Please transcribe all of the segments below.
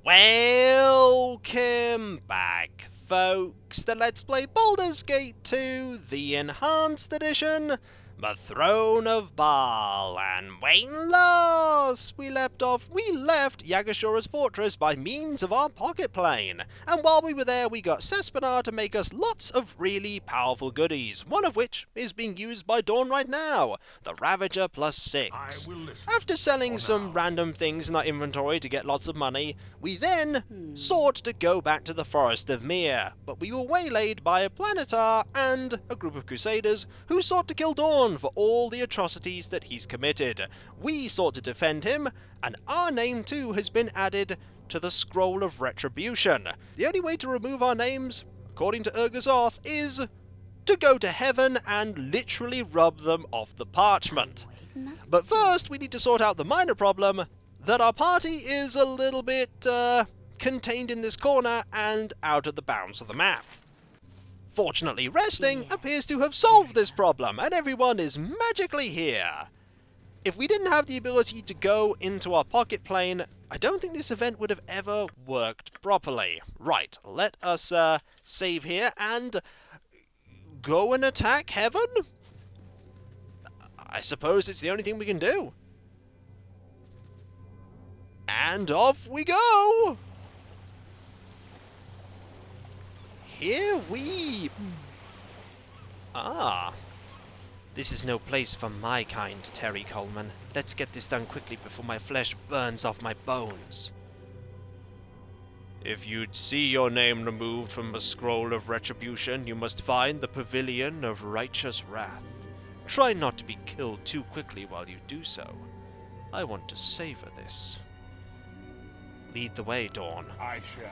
Welcome back, folks, to Let's Play Baldur's Gate 2, the Enhanced Edition, the Throne of Baal, and when last we left Yagashura's fortress by means of our pocket plane, and while we were there we got Sespinar to make us lots of really powerful goodies, one of which is being used by Dorn right now, the Ravager +6. After selling some random things in our inventory to get lots of money, we then sought to go back to the Forest of Mir, but we were waylaid by a planetar and a group of crusaders who sought to kill Dorn for all the atrocities that he's committed. We sought to defend him, and our name too has been added to the Scroll of Retribution. The only way to remove our names, according to Urgazoth, is to go to heaven and literally rub them off the parchment. But first, we need to sort out the minor problem that our party is a little bit contained in this corner and out of the bounds of the map. Fortunately, resting appears to have solved this problem, and everyone is magically here. If we didn't have the ability to go into our pocket plane, I don't think this event would have ever worked properly. Right, let us save here and go and attack heaven? I suppose it's the only thing we can do. And off we go! Here we... Ah. This is no place for my kind, Terry Coleman. Let's get this done quickly before my flesh burns off my bones. If you'd see your name removed from the Scroll of Retribution, you must find the Pavilion of Righteous Wrath. Try not to be killed too quickly while you do so. I want to savor this. Lead the way, Dorn. I shall.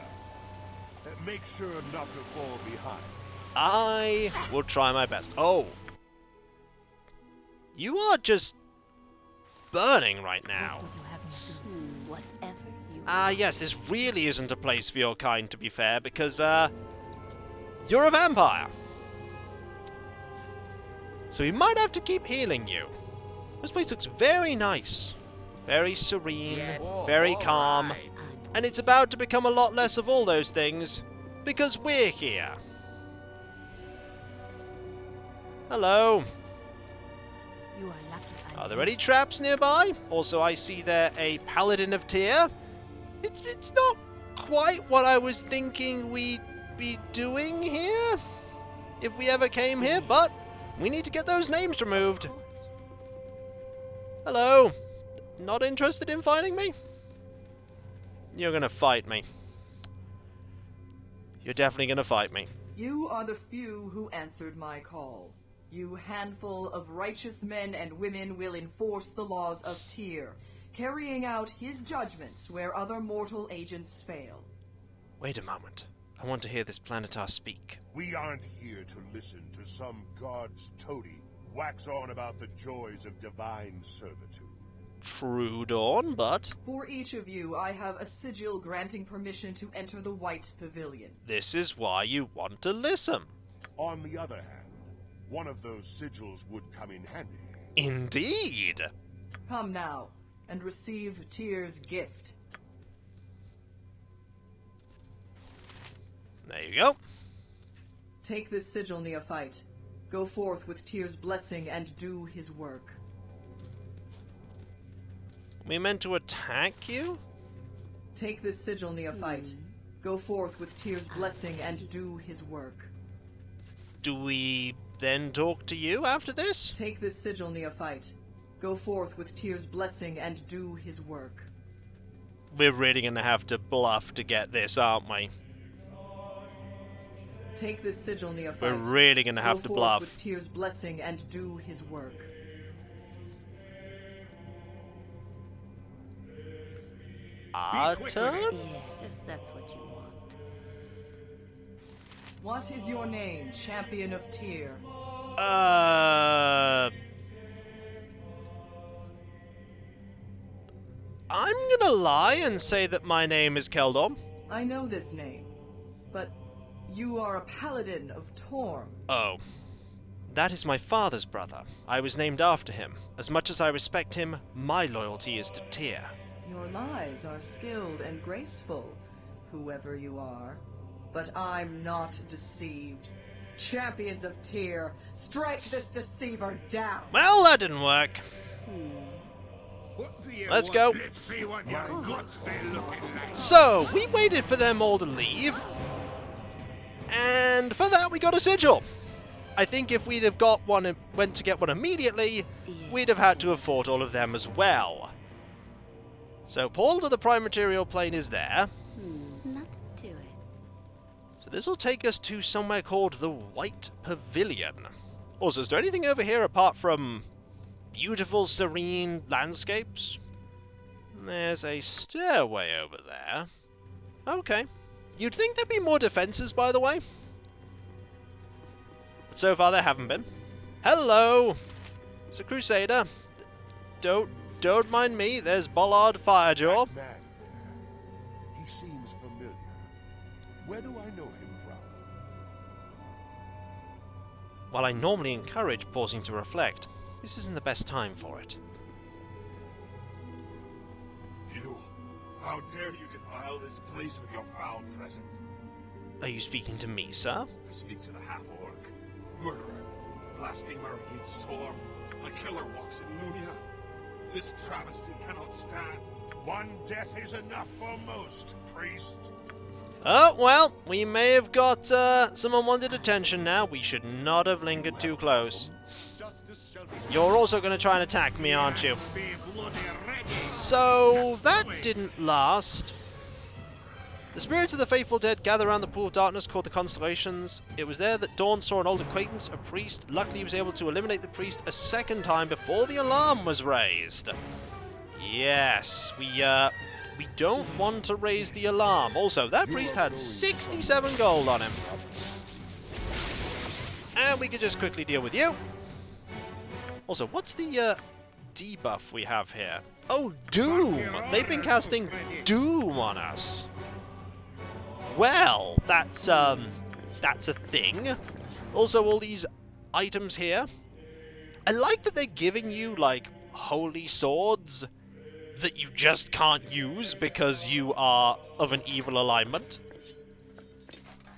Make sure not to fall behind. I will try my best. Oh. You are just burning right now. Yes, this really isn't a place for your kind, to be fair, because, you're a vampire. So we might have to keep healing you. This place looks very nice. Very serene, very calm. And it's about to become a lot less of all those things, because we're here. Hello. Are there any traps nearby? Also, I see there a Paladin of Tyr. It's not quite what I was thinking we'd be doing here, if we ever came here, but we need to get those names removed. Hello. Not interested in fighting me? You're gonna fight me. You're definitely gonna fight me. You are the few who answered my call. You handful of righteous men and women will enforce the laws of Tyr, carrying out his judgments where other mortal agents fail. Wait a moment. I want to hear this planetar speak. We aren't here to listen to some god's toady wax on about the joys of divine servitude. True, Dorn, but... For each of you, I have a sigil granting permission to enter the White Pavilion. This is why you want to listen. On the other hand, one of those sigils would come in handy. Indeed! Come now, and receive Tyr's gift. There you go. Take this sigil, neophyte. Go forth with Tyr's blessing and do his work. We meant to attack you? Take this sigil, neophyte. Go forth with Tyr's blessing and do his work. Do we then talk to you after this? Take this sigil, neophyte. Go forth with Tyr's blessing and do his work. We're really gonna have to bluff to get this, aren't we? Take this sigil, neophyte. We're really gonna have to bluff. Go forth with Tyr's blessing and do his work. Our turn? Yes, if that's what you want. What is your name, champion of Tyr? I'm gonna lie and say that my name is Keldom. I know this name, but you are a paladin of Torm. Oh. That is my father's brother. I was named after him. As much as I respect him, my loyalty is to Tyr. Your lies are skilled and graceful, whoever you are. But I'm not deceived. Champions of Tyr, strike this deceiver down! Well, that didn't work. Let's go. So, we waited for them all to leave. And for that, we got a sigil. I think if we'd have got one and went to get one immediately, we'd have had to have fought all of them as well. So, portal to the prime material plane is there. Nothing to it. So this will take us to somewhere called the White Pavilion. Also, is there anything over here apart from beautiful, serene landscapes? There's a stairway over there. Okay. You'd think there'd be more defenses, by the way. But so far there haven't been. Hello! It's a Crusader. Don't mind me, there's Bollard Firejaw. That man there. He seems familiar. Where do I know him from? While I normally encourage pausing to reflect, this isn't the best time for it. You! How dare you defile this place with your foul presence? Are you speaking to me, sir? I speak to the half-orc. Murderer. Blasphemer against Dorn. A killer walks in Lunia. This travesty cannot stand. One death is enough for most, priest. Oh, well, we may have got some unwanted attention now. We should not have lingered too close. You're also going to try and attack me, aren't you? So, that didn't last. The spirits of the faithful dead gather around the pool of darkness called the Constellations. It was there that Dorn saw an old acquaintance, a priest. Luckily, he was able to eliminate the priest a second time before the alarm was raised. Yes, we don't want to raise the alarm. Also, that priest had 67 gold on him. And we could just quickly deal with you. Also, what's the debuff we have here? Oh, Doom! They've been casting Doom on us. Well, that's a thing. Also, all these items here. I like that they're giving you, like, holy swords that you just can't use because you are of an evil alignment.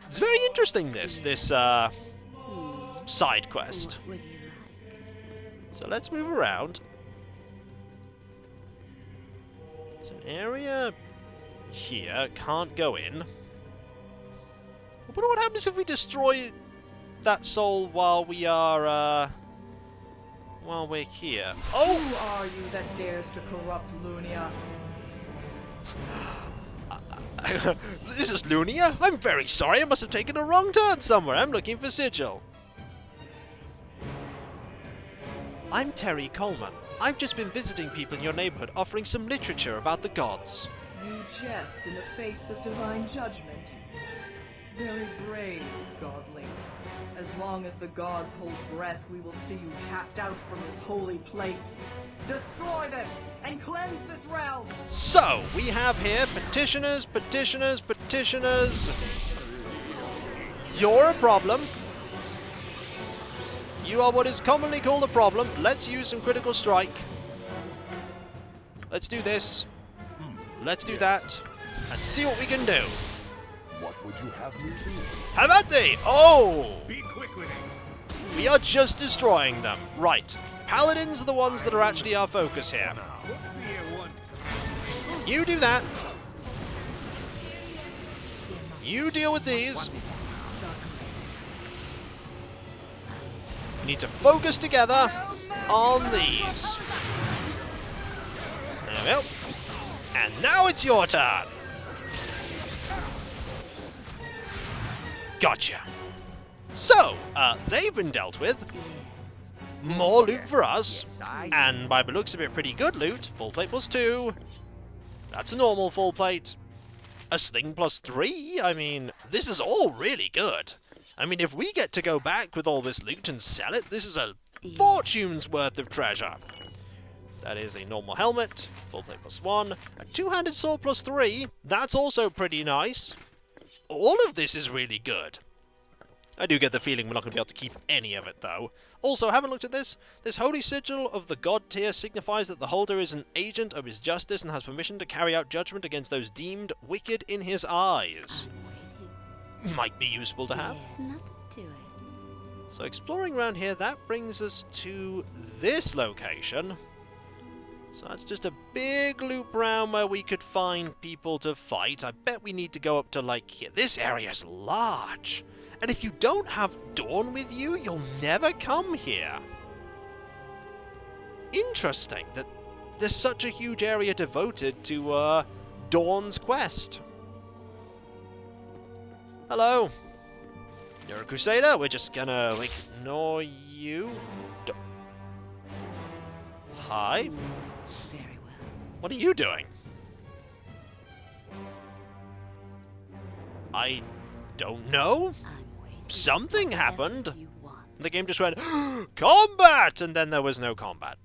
It's very interesting, this side quest. What would you like? So let's move around. There's an area here, can't go in. I wonder what happens if we destroy that soul while we are, while we're here. Oh! Who are you that dares to corrupt Lunia? This is Lunia? I'm very sorry, I must have taken a wrong turn somewhere. I'm looking for Sigil. I'm Terry Coleman. I've just been visiting people in your neighborhood offering some literature about the gods. You jest in the face of divine judgment. Very brave, godling. As long as the gods hold breath, we will see you cast out from this holy place. Destroy them and cleanse this realm! So, we have here petitioners, petitioners, petitioners. You're a problem. You are what is commonly called a problem. Let's use some critical strike. Let's do this. Let's do that. And see what we can do. What would you have me do? How about they? Oh! Be quick with it. We are just destroying them. Right. Paladins are the ones that are actually our focus here. You do that. You deal with these. We need to focus together on these. There we go. And now it's your turn. Gotcha. So, they've been dealt with. More loot for us. And by the looks of it, pretty good loot. Full plate +2. That's a normal full plate. A sling +3. I mean, this is all really good. I mean, if we get to go back with all this loot and sell it, this is a fortune's worth of treasure. That is a normal helmet. Full plate +1. A two-handed sword +3. That's also pretty nice. All of this is really good. I do get the feeling we're not going to be able to keep any of it, though. Also, I haven't looked at this. This holy sigil of the god tier signifies that the holder is an agent of his justice and has permission to carry out judgment against those deemed wicked in his eyes. Might be useful to have. Nothing to it. So exploring around here, that brings us to this location. So that's just a big loop round where we could find people to fight. I bet we need to go up to, like, here. This area's large. And if you don't have Dorn with you, you'll never come here. Interesting that there's such a huge area devoted to Dorn's quest. Hello. You're a crusader? We're just gonna ignore you. Hi. Very well. What are you doing? I don't know. I'm waiting. Something Whatever happened. you want. The game just went, combat! And then there was no combat.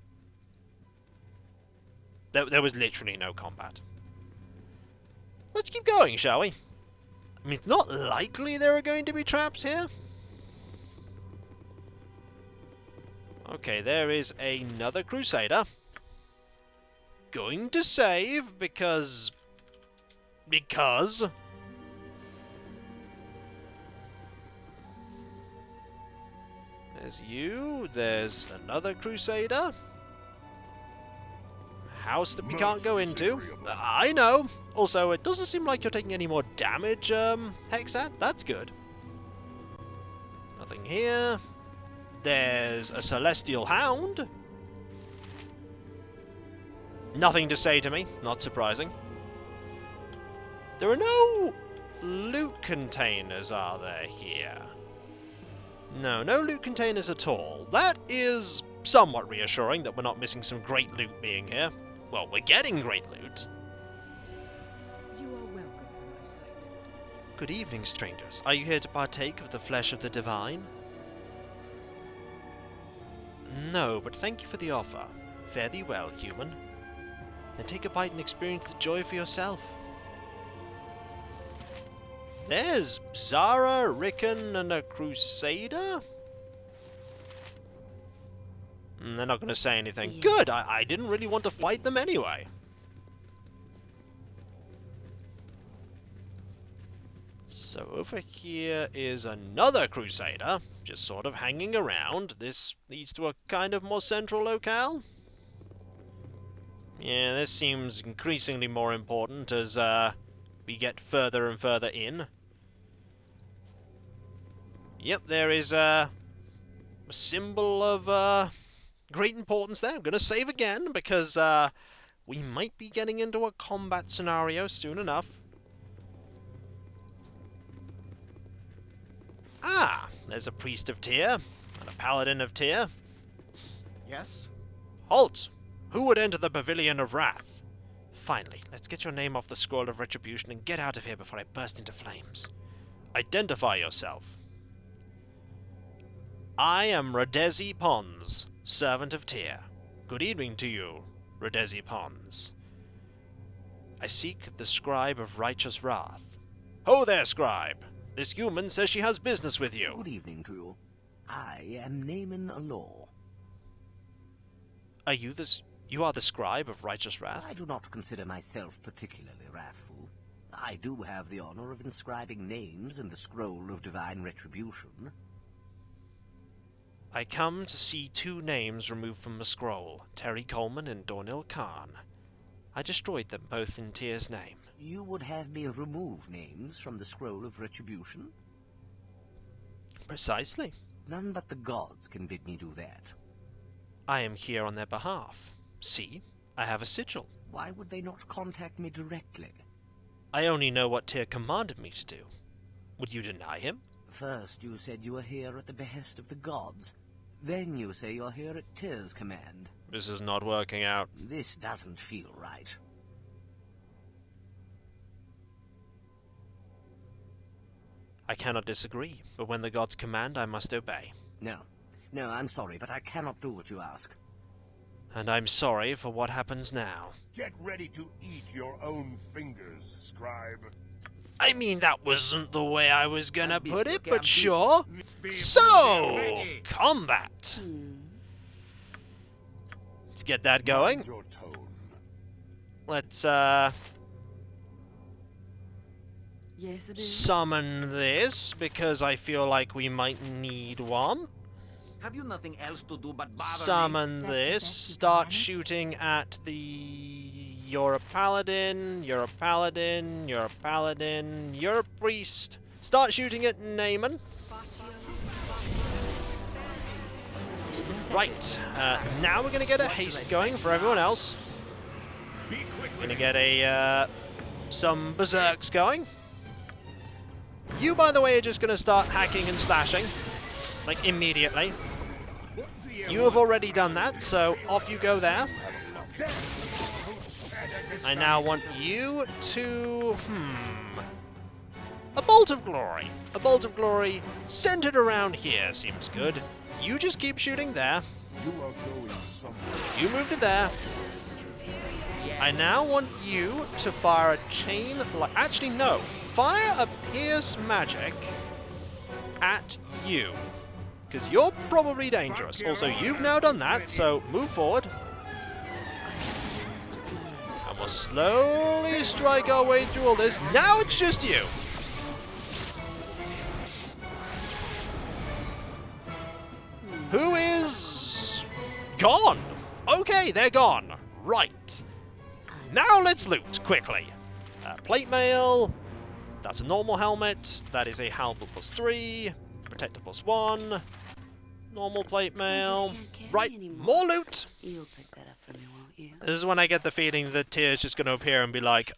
There was literally no combat. Let's keep going, shall we? I mean, it's not likely there are going to be traps here. Okay, there is another crusader. Going to save because... There's you. There's another crusader. House that we can't go into. I know. Also, it doesn't seem like you're taking any more damage, Hexat. That's good. Nothing here. There's a celestial hound. Nothing to say to me. Not surprising. There are no loot containers, are there, here? No, no loot containers at all. That is somewhat reassuring that we're not missing some great loot being here. Well, we're getting great loot. You are welcome in my sight. Good evening, strangers. Are you here to partake of the flesh of the divine? No, but thank you for the offer. Fare thee well, human. Then take a bite and experience the joy for yourself. There's Zara, Rickon, and a crusader? They're not going to say anything. Yeah. Good! I didn't really want to fight them anyway. So over here is another crusader, just sort of hanging around. This leads to a kind of more central locale. Yeah, this seems increasingly more important as we get further and further in. Yep, there is a symbol of great importance there. I'm going to save again because we might be getting into a combat scenario soon enough. Ah, there's a priest of Tyr and a paladin of Tyr. Yes? Halt! Who would enter the pavilion of wrath? Finally, let's get your name off the scroll of retribution and get out of here before I burst into flames. Identify yourself. I am Radezi Pons, servant of Tyr. Good evening to you, Radezi Pons. I seek the scribe of righteous wrath. Ho there, scribe! This human says she has business with you. Good evening to you. I am Naaman Alor. Are you this... You are the scribe of righteous wrath? I do not consider myself particularly wrathful. I do have the honor of inscribing names in the scroll of divine retribution. I come to see two names removed from the scroll, Terry Coleman and Dornil Khan. I destroyed them both in Tyr's name. You would have me remove names from the scroll of retribution? Precisely. None but the gods can bid me do that. I am here on their behalf. See, I have a sigil. Why would they not contact me directly? I only know what Tyr commanded me to do. Would you deny him? First you said you were here at the behest of the gods. Then you say you're here at Tyr's command. This is not working out. This doesn't feel right. I cannot disagree, but when the gods command, I must obey. No, I'm sorry, but I cannot do what you ask. And I'm sorry for what happens now. Get ready to eat your own fingers, scribe. I mean, that wasn't the way I was gonna put it, but sure. So, combat. Let's get that going. Your tone. Let's, Yes, it is. summon this, because I feel like we might need one. Have you nothing else to do but bother Summon That's the this. best you Start can. shooting at the... You're a paladin, you're a paladin, you're a paladin, you're a priest. Start shooting at Naaman. Right, now we're gonna get a haste going for everyone else. Gonna get a, some berserks going. You, by the way, are just gonna start hacking and slashing. Like, immediately. You have already done that, so off you go there. I now want you to... A bolt of glory. A bolt of glory centered around here seems good. You just keep shooting there. You are going somewhere. You moved it there. I now want you to fire a chain... Actually, no. Fire a pierce magic at you. Because you're probably dangerous. Also, you've now done that, so move forward. And we'll slowly strike our way through all this. Now it's just you. Who is... gone. Okay, they're gone. Right. Now let's loot, quickly. Plate mail. That's a normal helmet. That is a halberd +3. Protector +1. Normal plate mail. can't carry Right, anymore. more loot. You'll pick that up for me, won't you? This is when I get the feeling that Tyr's just going to appear and be like,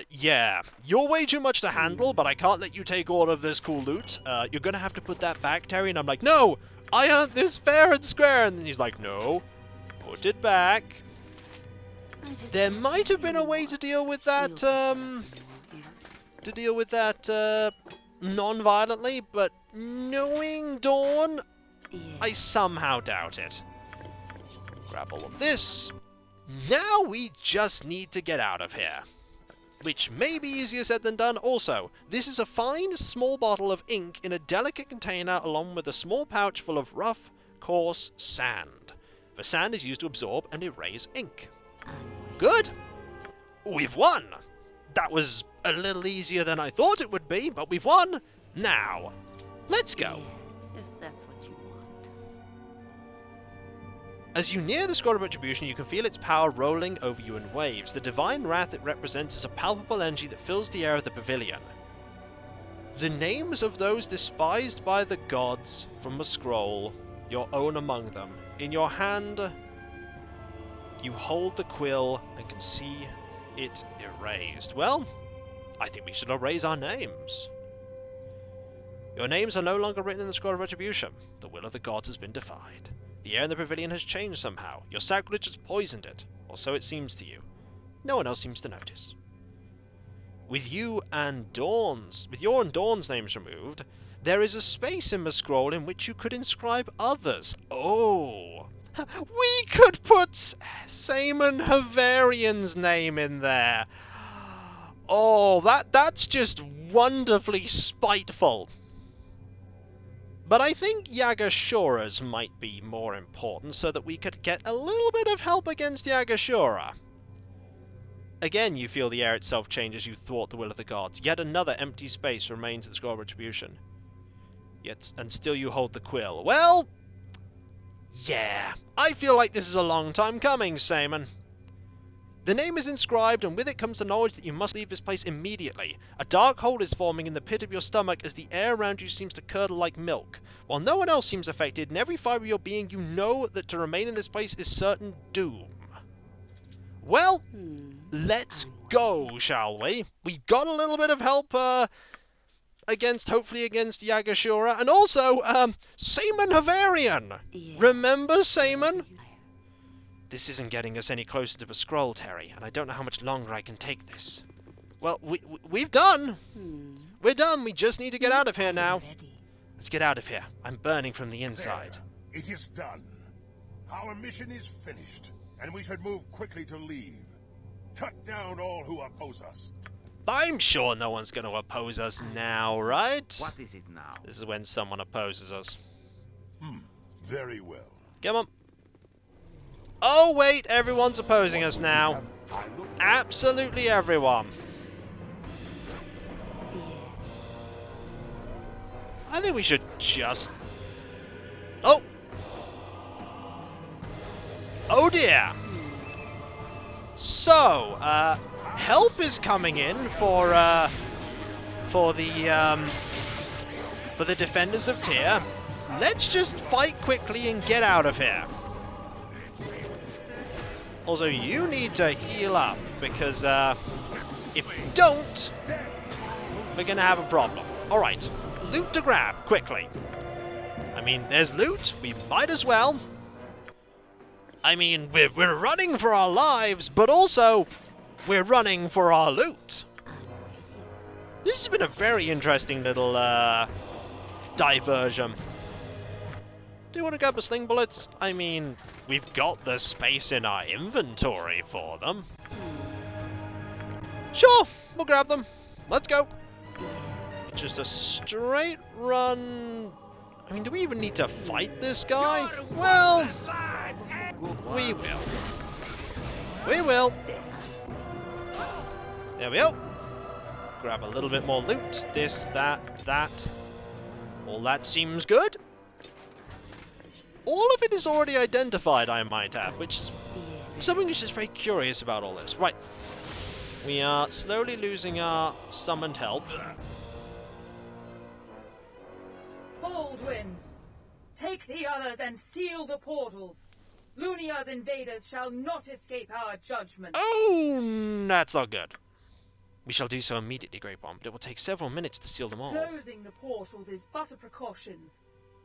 yeah, you're way too much to handle, but I can't let you take all of this cool loot. You're going to have to put that back, Terry. And I'm like, no, I earned this fair and square. And then he's like, no, put it back. There might have been a way to deal with that, non-violently, but knowing Dorn, I somehow doubt it. Grab all of this. Now we just need to get out of here. Which may be easier said than done. Also, this is a fine, small bottle of ink in a delicate container along with a small pouch full of rough, coarse sand. The sand is used to absorb and erase ink. Good! We've won! That was a little easier than I thought it would be, but we've won! Now, let's go! Yes, if that's what you want. As you near the scroll of retribution, you can feel its power rolling over you in waves. The divine wrath it represents is a palpable energy that fills the air of the pavilion. The names of those despised by the gods from the scroll, your own among them. In your hand, you hold the quill and can see it erased. Well, I think we should erase our names. Your names are no longer written in the scroll of retribution. The will of the gods has been defied. The air in the pavilion has changed somehow. Your sacrilege has poisoned it, or so it seems to you. No one else seems to notice. With your and Dorn's names removed, there is a space in the scroll in which you could inscribe others. Oh! We could put Saemon Havarian's name in there. Oh, that's just wonderfully spiteful. But I think Yagashora's might be more important so that we could get a little bit of help against Yagashora. Again, you feel the air itself change as you thwart the will of the gods. Yet another empty space remains in the scroll of retribution. And still you hold the quill. Well... yeah, I feel like this is a long time coming, Saemon. The name is inscribed, and with it comes the knowledge that you must leave this place immediately. A dark hole is forming in the pit of your stomach as the air around you seems to curdle like milk. While no one else seems affected, in every fibre of your being you know that to remain in this place is certain doom. Well, let's go, shall we? We got a little bit of help, hopefully against Yagashora, and also, Saemon Havarian! Yes. Remember Saemon? This isn't getting us any closer to the scroll, Terry, and I don't know how much longer I can take this. Well, we've done! We're done, we just need to get out of here now. Let's get out of here. I'm burning from the inside. There. It is done. Our mission is finished, and we should move quickly to leave. Cut down all who oppose us. I'm sure no one's going to oppose us now, right? What is it now? This is when someone opposes us. Very well. Come on. Oh, wait, everyone's opposing us now. Absolutely everyone. I think we should just... Oh! Oh dear! So, help is coming in for the defenders of Tyr. Let's just fight quickly and get out of here. Also, you need to heal up, because if you don't, we're gonna have a problem. Alright, loot to grab, quickly. I mean, there's loot, we might as well. I mean, we're running for our lives, but also, we're running for our loot. This has been a very interesting little diversion. Do you want to grab the sling bullets? I mean, we've got the space in our inventory for them. Sure, we'll grab them. Let's go. Just a straight run. I mean, do we even need to fight this guy? Well, we will. We will. There we go. Grab a little bit more loot. This, that. All that seems good. All of it is already identified, I might add, which is something that's just very curious about all this. Right. We are slowly losing our summoned help. Baldwin, take the others and seal the portals. Lunia's invaders shall not escape our judgment. Oh, that's not good. We shall do so immediately, Great One, but it will take several minutes to seal them all. Closing the portals is but a precaution.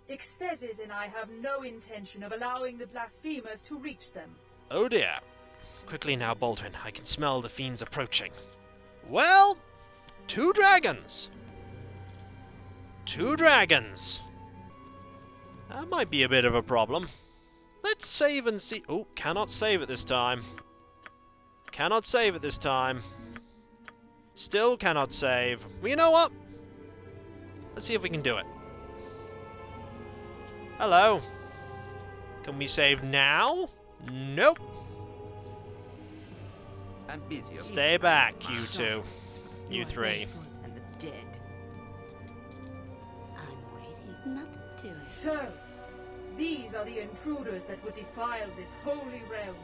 Ixthesis and I have no intention of allowing the blasphemers to reach them. Oh dear. Quickly now, Baldwin. I can smell the fiends approaching. Well, 2 dragons. 2 dragons. That might be a bit of a problem. Let's save and see. Oh, cannot save it this time. Cannot save it this time. Still cannot save. Well, you know what? Let's see if we can do it. Hello. Can we save now? Nope. I'm busy. Stay back, you two. You 3. And the dead. I'm waiting. Nothing to it. So, these are the intruders that would defile this holy realm.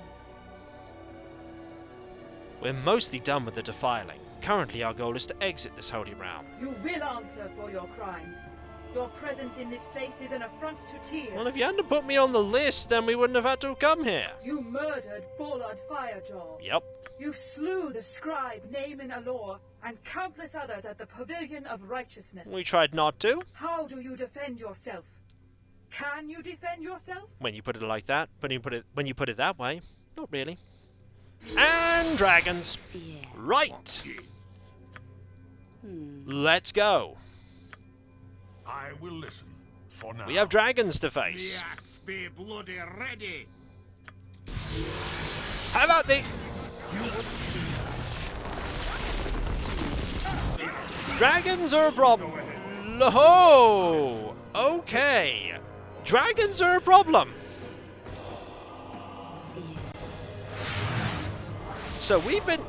We're mostly done with the defiling. Currently, our goal is to exit this holy realm. You will answer for your crimes. Your presence in this place is an affront to Tyr. Well, if you hadn't put me on the list, then we wouldn't have had to come here. You murdered Bullard Firejaw. Yep. You slew the scribe Naaman Alor and countless others at the pavilion of righteousness. We tried not to. How do you defend yourself? Can you defend yourself? When you put it like that, when you put it that way, not really. And dragons. Yeah. Right. Let's go. I will listen for now. We have dragons to face. axe be bloody ready. How about the... Dragons are a problem. Oh, okay. Dragons are a problem. So we've been...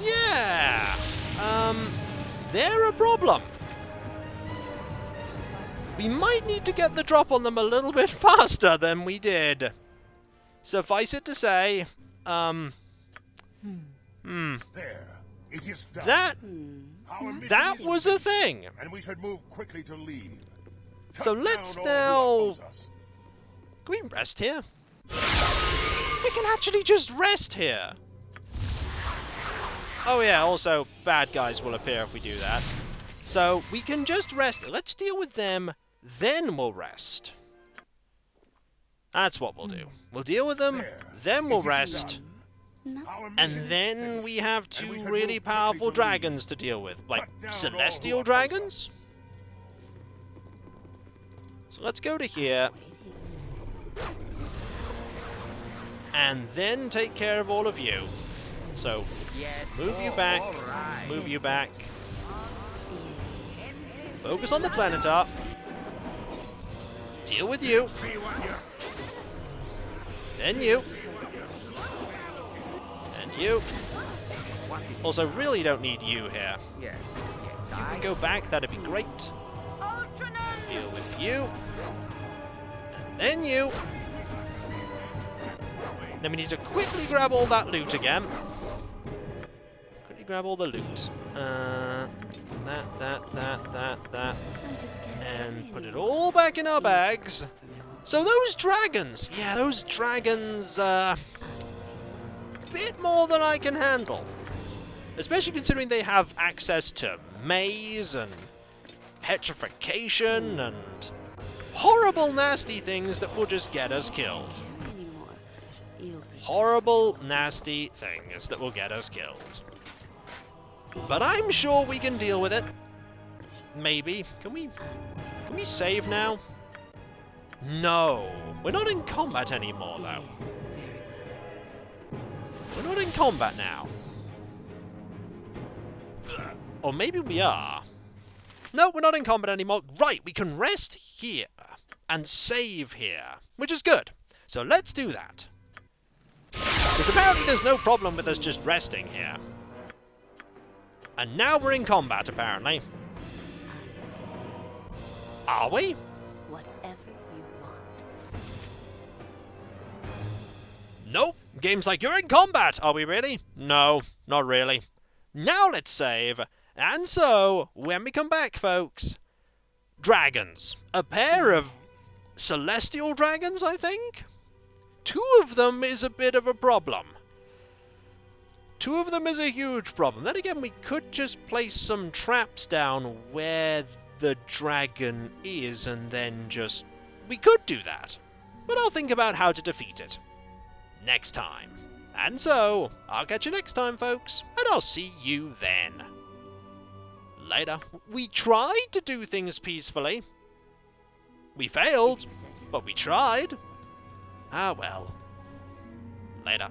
Yeah. They're a problem. We might need to get the drop on them a little bit faster than we did. Suffice it to say, There. It is done. Our mission that is was a thing. and we should move quickly to leave. So Cut let's down now... all who oppose us. Can we rest here? We can actually just rest here. Oh yeah, also, bad guys will appear if we do that. So, we can just rest. Let's deal with them, then we'll rest. That's what we'll do. We'll deal with them, then we'll rest, Our and mission then we have And 2 we should really move powerful quickly to dragons to deal with. Like, Cut down all who celestial oppose dragons? So let's go to here, and then take care of all of you. So, move you back, move you back. Focus on the planetar. Deal with you. Then you. And you. Also, really don't need you here. You can go back, that'd be great. Deal with you. And then you. Then we need to quickly grab all that loot again. Quickly grab all the loot. That. And put it all back in our bags. So those dragons, yeah, those dragons, bit more than I can handle. Especially considering they have access to maze and petrification and horrible, nasty things that will just get us killed. Horrible, nasty things that will get us killed. But I'm sure we can deal with it. Maybe. Can we save now? No. We're not in combat anymore, though. We're not in combat now. Or maybe we are. No, we're not in combat anymore. Right, we can rest here and save here, which is good. So let's do that. Because apparently there's no problem with us just resting here. And now we're in combat, apparently. Are we? Whatever you want. Nope. Game's like, you're in combat. Are we really? No, not really. Now let's save. And so, when we come back, folks, dragons. A pair of celestial dragons, I think? 2 of them is a bit of a problem. 2 of them is a huge problem. Then again, we could just place some traps down where the dragon is, and then just... We could do that. But I'll think about how to defeat it. Next time. And so, I'll catch you next time, folks. And I'll see you then. Later. We tried to do things peacefully. We failed, but we tried. Ah well. Later.